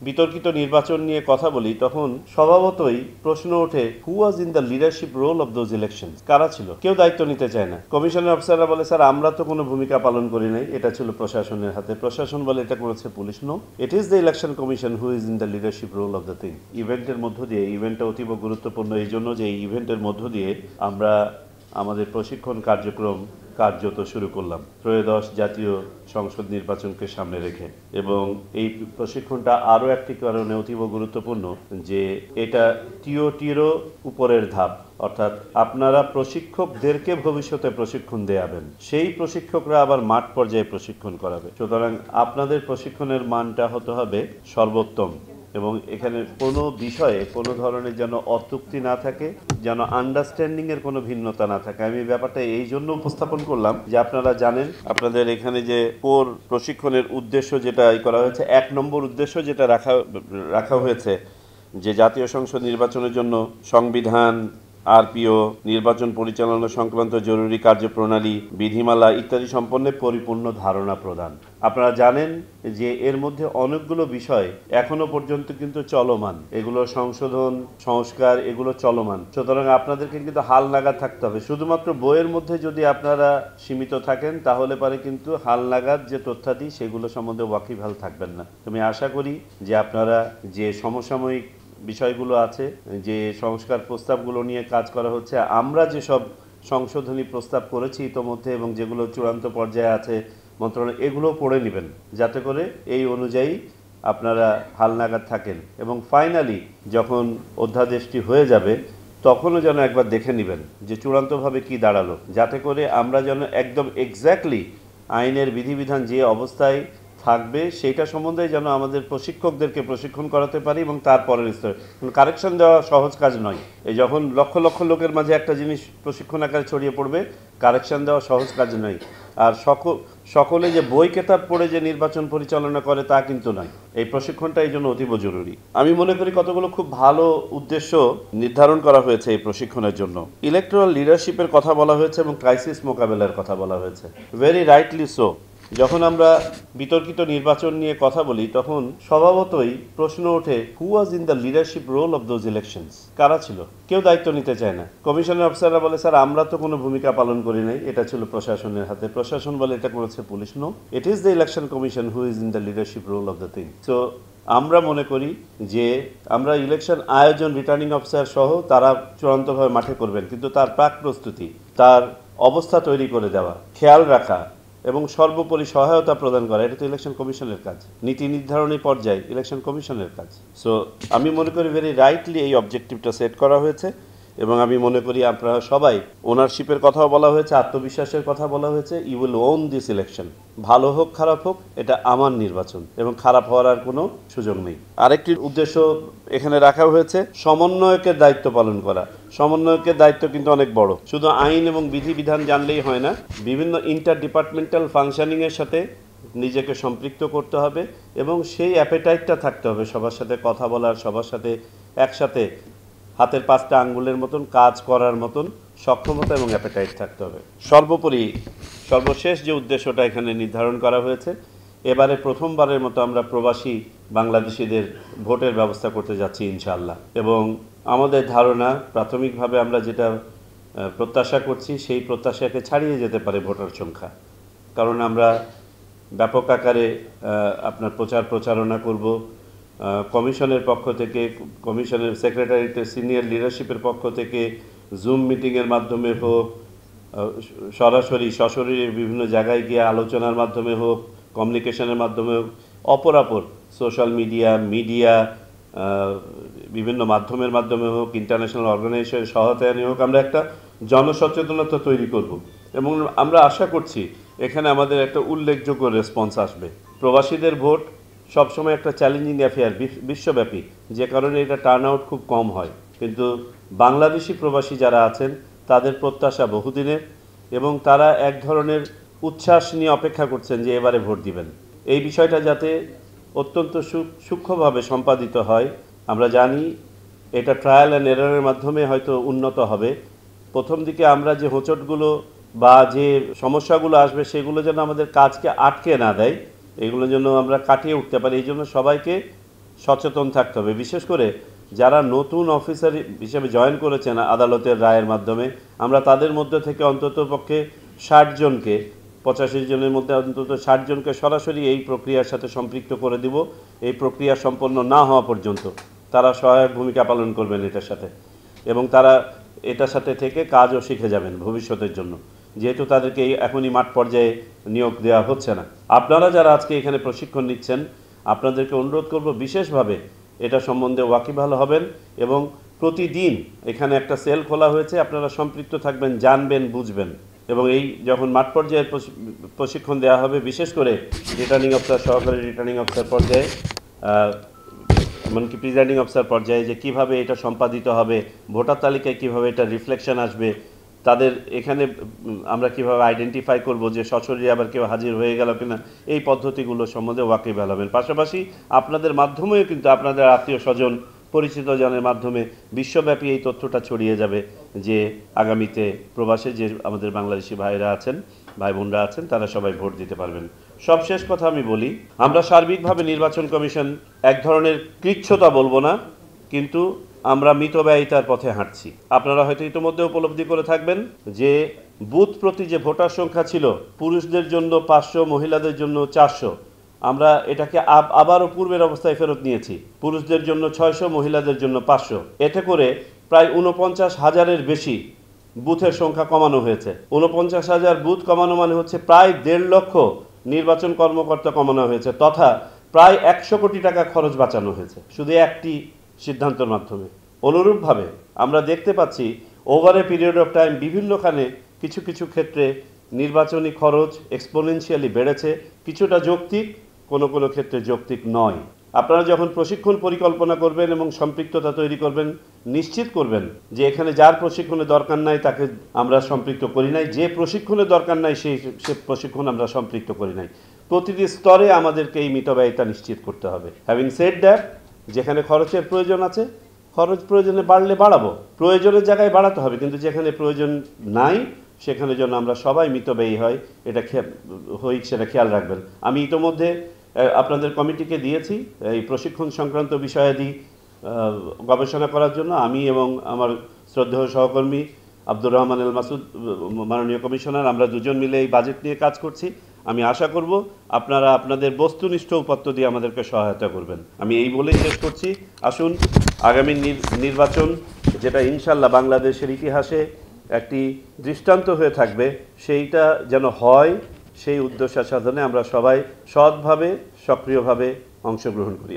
বিতর্কিত নির্বাচন নিয়ে কথা বলি তখন স্বভাবতই প্রশ্ন ওঠে who was in the leadership role of those election, কারা ছিল? কেউ দায়িত্ব নিতে চায় না। কমিশনের অফিসাররা বলে স্যার আমরা তো কোনো ভূমিকা পালন করি নাই, এটা ছিল প্রশাসনের হাতে। প্রশাসন বলে এটা করেছে police. No, it is the election commission who is in the leadership role of the thing. ইভেন্টের মধ্য দিয়ে, ইভেন্টটা অতীব গুরুত্বপূর্ণ এই জন্য যে এই ইভেন্টের মধ্য দিয়ে আমরা আমাদের প্রশিক্ষণ কার্যক্রম কার্যত শুরু করলাম ত্রয়োদশ জাতীয় সংসদ নির্বাচনকে সামনে রেখে। এবং এই প্রশিক্ষণটা আরও একটি কারণে অতীব গুরুত্বপূর্ণ যে এটা টিওটিরও উপরের ধাপ, অর্থাৎ আপনারা প্রশিক্ষকদেরকে ভবিষ্যতে প্রশিক্ষণ দেয়াবেন, সেই প্রশিক্ষকরা আবার মাঠ পর্যায়ে প্রশিক্ষণ করাবে। সুতরাং আপনাদের প্রশিক্ষণের মানটা হতে হবে সর্বোত্তম এবং এখানে কোনো বিষয়ে কোনো ধরনের যেন অত্যুক্তি না থাকে, যেন আন্ডারস্ট্যান্ডিংয়ের কোনো ভিন্নতা না থাকে। আমি ব্যাপারটা এই জন্য উপস্থাপন করলাম যে আপনারা জানেন আপনাদের এখানে যে কোর প্রশিক্ষণের উদ্দেশ্য যেটা করা হয়েছে, 1 নম্বর উদ্দেশ্য যেটা রাখা হয়েছে যে জাতীয় সংসদ নির্বাচনের জন্য সংবিধান, আরপিও, নির্বাচন পরিচালনা সংক্রান্ত জরুরি কার্যপ্রণালী, বিধিমালা ইত্যাদি সম্পর্কে পরিপূর্ণ ধারণা প্রদান। আপনারা জানেন যে এর মধ্যে অনেকগুলো বিষয় এখনো পর্যন্ত কিন্তু চলমান, এগুলো সংশোধন সংস্কার এগুলো চলমান। সুতরাং আপনাদেরকে কিন্তু হাল নাগাদ থাকতে হবে। শুধুমাত্র বইয়ের মধ্যে যদি আপনারা সীমিত থাকেন তাহলে পারে কিন্তু হাল নাগাদ যে তথ্যাদি সেগুলো সম্বন্ধে ওয়াকিবহাল থাকবেন না। আমি আশা করি যে আপনারা যে সমসাময়িক বিষয়গুলো আছে, যে সংস্কার প্রস্তাবগুলো নিয়ে কাজ করা হচ্ছে, আমরা যেসব সংশোধনী প্রস্তাব করেছি ইতোমধ্যে এবং যেগুলো চূড়ান্ত পর্যায়ে আছে মন্ত্রণালয়, এগুলো পড়ে নেবেন যাতে করে এই অনুযায়ী আপনারা হালনাগাদ থাকেন। এবং ফাইনালি যখন অধ্যাদেশটি হয়ে যাবে তখনও যেন একবার দেখে নেবেন যে চূড়ান্তভাবে কি দাঁড়ালো, যাতে করে আমরা যেন একদম এক্স্যাক্টলি আইনের বিধিবিধান যে অবস্থায় থাকবে সেইটা সম্বন্ধে যেন আমাদের প্রশিক্ষকদেরকে প্রশিক্ষণ করাতে পারি এবং তারপরের স্তরে। কারেকশন দেওয়া সহজ কাজ নয়। এই যখন লক্ষ লক্ষ লোকের মাঝে একটা জিনিস প্রশিক্ষণ আকারে ছড়িয়ে পড়বে, কারেকশন দেওয়া সহজ কাজ নয়। আর সকলে যে বই কেতাব পড়ে যে নির্বাচন পরিচালনা করে তা কিন্তু নয়। এই প্রশিক্ষণটা এই জন্য অতীব জরুরি। আমি মনে করি কতগুলো খুব ভালো উদ্দেশ্য নির্ধারণ করা হয়েছে এই প্রশিক্ষণের জন্য। ইলেকটোরাল লিডারশিপের কথা বলা হয়েছে এবং ক্রাইসিস মোকাবেলার কথা বলা হয়েছে, ভেরি রাইটলি সো। যখন আমরা বিতর্কিত নির্বাচন নিয়ে কথা বলি তখন স্বভাবতই প্রশ্ন ওঠে who was in the leadership role of those elections, কারা ছিল? কেউ দায়িত্ব নিতে চায় না। কমিশনের অফিসাররা বলে স্যার আমরা তো কোনো ভূমিকা পালন করি নাই, এটা ছিল প্রশাসনের হাতে। প্রশাসন বলে এটা করেছে police. No, it is the election commission who is in the leadership role of the thing. So আমরা মনে করি যে আমরা ইলেকশন আয়োজন, রিটার্নিং অফিসার সহ তারা চূড়ান্তভাবে মাঠে করবেন, কিন্তু তার প্রাক প্রস্তুতি, তার অবস্থা তৈরি করে দেওয়া, খেয়াল রাখা এবং সর্বোপরি সহায়তা প্রদান করা, এটা তো ইলেকশন কমিশনের কাজ। নীতি নির্ধারণী পর্যায়ে ইলেকশন কমিশনের কাজ। সো আমি মনে করি ভেরি রাইটলি এই অবজেক্টিভটা সেট করা হয়েছে এবং আমি মনে করি আপনারা সবাই, ওনারশিপের কথাও বলা হয়েছে, আত্মবিশ্বাসের কথা বলা হয়েছে। You will own this election. ভালো হোক খারাপ হোক এটা আমার নির্বাচন এবং খারাপ হওয়ার আর কোনো সুযোগ নেই। আরেকটি উদ্দেশ্য এখানে রাখা হয়েছে সমন্বয়কের দায়িত্ব পালন করা। সমন্বয়কের দায়িত্ব কিন্তু অনেক বড়। শুধু আইন এবং বিধিবিধান জানলেই হয় না, বিভিন্ন ইন্টার ডিপার্টমেন্টাল ফাংশনিংয়ের সাথে নিজেকে সম্পৃক্ত করতে হবে এবং সেই অ্যাপেটাইটটা থাকতে হবে সবার সাথে কথা বলার, সবার সাথে একসাথে হাতের 5টা আঙ্গুলের মতন কাজ করার মতন সক্ষমতা এবং অ্যাপেটাইট থাকতে হবে। সর্বোপরি সর্বশেষ যে উদ্দেশ্যটা এখানে নির্ধারণ করা হয়েছে, এবারে প্রথমবারের মতো আমরা প্রবাসী বাংলাদেশিদের ভোটের ব্যবস্থা করতে যাচ্ছি ইনশাআল্লাহ। এবং আমাদের ধারণা প্রাথমিকভাবে আমরা যেটা প্রত্যাশা করছি সেই প্রত্যাশাকে ছাড়িয়ে যেতে পারে ভোটার সংখ্যা, কারণ আমরা ব্যাপক আকারে আপনার প্রচারণা করব। কমিশনের পক্ষ থেকে, কমিশনের সেক্রেটারিয়েটের সিনিয়র লিডারশিপের পক্ষ থেকে জুম মিটিংয়ের মাধ্যমে হোক, সশরীরে বিভিন্ন জায়গায় গিয়ে আলোচনার মাধ্যমে হোক, কমিউনিকেশনের মাধ্যমে হোক, অপরাপর সোশ্যাল মিডিয়া বিভিন্ন মাধ্যমের মাধ্যমে হোক, ইন্টারন্যাশনাল অর্গানাইজেশনের সহায়তা নিয়ে হোক, আমরা একটা জনসচেতনতা তৈরি করব এবং আমরা আশা করছি এখানে আমাদের একটা উল্লেখযোগ্য রেসপন্স আসবে। প্রবাসীদের ভোট সবসময় একটা চ্যালেঞ্জিং অ্যাফেয়ার বিশ্বব্যাপী, যে কারণে এটা টার্ন আউট খুব কম হয়, কিন্তু বাংলাদেশি প্রবাসী যারা আছেন তাদের প্রত্যাশা বহুদিনের এবং তারা এক ধরনের উচ্ছ্বাস নিয়ে অপেক্ষা করছেন যে এবারে ভোট দিবেন। এই বিষয়টা যাতে অত্যন্ত সূক্ষ্মভাবে সম্পাদিত হয়। আমরা জানি এটা ট্রায়াল অ্যান্ড এররের মাধ্যমে হয়তো উন্নত হবে। প্রথম দিকে আমরা যে হোঁচটগুলো বা যে সমস্যাগুলো আসবে সেগুলো যেন আমাদের কাজকে আটকে না দেয়, এগুলো যেন আমরা কাটিয়ে উঠতে পারি। এই জন্য সবাইকে সচেতন থাকতে হবে। বিশেষ করে যারা নতুন অফিসার হিসেবে জয়েন করেছেন আদালতের রায়ের মাধ্যমে, আমরা তাদের মধ্যে থেকে অন্তত পক্ষে 60 জনকে, 85 জনের মধ্যে অন্তত 60 জনকে সরাসরি এই প্রক্রিয়ার সাথে সম্পৃক্ত করে দিব। এই প্রক্রিয়া সম্পন্ন না হওয়া পর্যন্ত তারা সহায়ক ভূমিকা পালন করবেন এটার সাথে, এবং তারা এটার সাথে থেকে কাজও শিখে যাবেন ভবিষ্যতের জন্য, যেহেতু তাদেরকে এখনই মাঠ পর্যায়ে নিয়োগ দেওয়া হচ্ছে না। আপনারা যারা আজকে এখানে প্রশিক্ষণ নিচ্ছেন, আপনাদেরকে অনুরোধ করব বিশেষভাবে এটা সম্বন্ধে ওয়াকিবহাল হবেন, এবং প্রতিদিন এখানে একটা সেল খোলা হয়েছে, আপনারা সম্পৃক্ত থাকবেন, জানবেন, বুঝবেন, এবং এই যখন মাঠ পর্যায়ের প্রশিক্ষণ দেওয়া হবে, বিশেষ করে রিটার্নিং অফিসার, সহকারী রিটার্নিং অফিসার পর্যায়ে, এমনকি প্রিজাইডিং অফিসার পর্যায়ে, যে কিভাবে এটা সম্পাদিত হবে, ভোটার তালিকায় কিভাবে এটা রিফ্লেকশন আসবে, তাদের এখানে আমরা কিভাবে আইডেন্টিফাই করব যে সশরীরে আবার কেউ হাজির হয়ে গেল কিনা, এই পদ্ধতিগুলো সম্বন্ধে ওয়াকিবহাল হবেন। পাশাপাশি আপনাদের মাধ্যমেও কিন্তু আপনাদের আত্মীয় স্বজন, পরিচিত জনের মাধ্যমে বিশ্বব্যাপী এই তথ্যটা ছড়িয়ে যাবে যে আগামীতে প্রবাসে যে আমাদের বাংলাদেশি ভাইরা আছেন, ভাই বোনরা আছেন, তারা সবাই ভোট দিতে পারবেন। সবশেষ কথা আমি বলি, আমরা সার্বিকভাবে নির্বাচন কমিশন এক ধরনের কৃচ্ছতা বলবো না, কিন্তু আমরা মিতব্যয়িতার পথে হাঁটছি। আপনারা হয়তো ইতিমধ্যে উপলব্ধি করে থাকবেন যে বুথ প্রতি যে ভোটার সংখ্যা ছিল, পুরুষদের জন্য 500, মহিলাদের জন্য 400, আমরা এটাকে আবারও পূর্বের অবস্থায় ফেরত নিয়েছি। পুরুষদের জন্য 600, মহিলাদের জন্য 500। এতে করে প্রায় 49,000-এর বেশি বুথের সংখ্যা কমানো হয়েছে। 49,000 বুথ কমানো মানে হচ্ছে প্রায় 1.5 লক্ষ নির্বাচন কর্মকর্তা কমানো হয়েছে, তথা প্রায় 100 কোটি টাকা খরচ বাঁচানো হয়েছে শুধু একটি সিদ্ধান্তের মাধ্যমে। অনুরূপভাবে আমরা দেখতে পাচ্ছি over a period of time বিভিন্নখানে কিছু কিছু ক্ষেত্রে নির্বাচনী খরচ এক্সপোনেনশিয়ালি বেড়েছে, কিছুটা যৌক্তিক, কোনো কোনো ক্ষেত্রে যৌক্তিক নয়। আপনারা যখন প্রশিক্ষণ পরিকল্পনা করবেন এবং সম্পৃক্ততা তৈরি করবেন, নিশ্চিত করবেন যে এখানে যার প্রশিক্ষণের দরকার নাই তাকে আমরা সম্পৃক্ত করি নাই, যে প্রশিক্ষণের দরকার নাই সে প্রশিক্ষণ আমরা সম্পৃক্ত করি নাই। প্রতিটি স্তরে আমাদেরকে এই মিতব্যয়িতা নিশ্চিত করতে হবে। হ্যাভিং সেড দ্যাট, যেখানে খরচের প্রয়োজন আছে, খরচ প্রয়োজনে বাড়লে বাড়াবো, প্রয়োজনের জায়গায় বাড়াতে হবে, কিন্তু যেখানে প্রয়োজন নাই সেখানে যেন আমরা সবাই মিতব্যয়ী হয়, এটা সেটা খেয়াল রাখবেন। আমি ইতোমধ্যে আপনাদের কমিটিকে দিয়েছি এই প্রশিক্ষণ সংক্রান্ত বিষয়াদি গবেষণা করার জন্য। আমি এবং আমার শ্রদ্ধেয় সহকর্মী আব্দুর রহমান এল মাসুদ, মাননীয় কমিশনার, আমরা দুজন মিলে এই বাজেট নিয়ে কাজ করছি। আমি আশা করব আপনারা আপনাদের বস্তুনিষ্ঠ উপাত্ত দিয়ে আমাদেরকে সহায়তা করবেন। আমি এই বলেই শেষ করছি, আসুন আগামী নির্বাচন, যেটা ইনশাল্লাহ বাংলাদেশের ইতিহাসে একটি দৃষ্টান্ত হয়ে থাকবে, সেইটা যেন হয়, সেই উদ্দেশ্য সাধনে আমরা সবাই সৎভাবে, সক্রিয়ভাবে অংশগ্রহণ করি।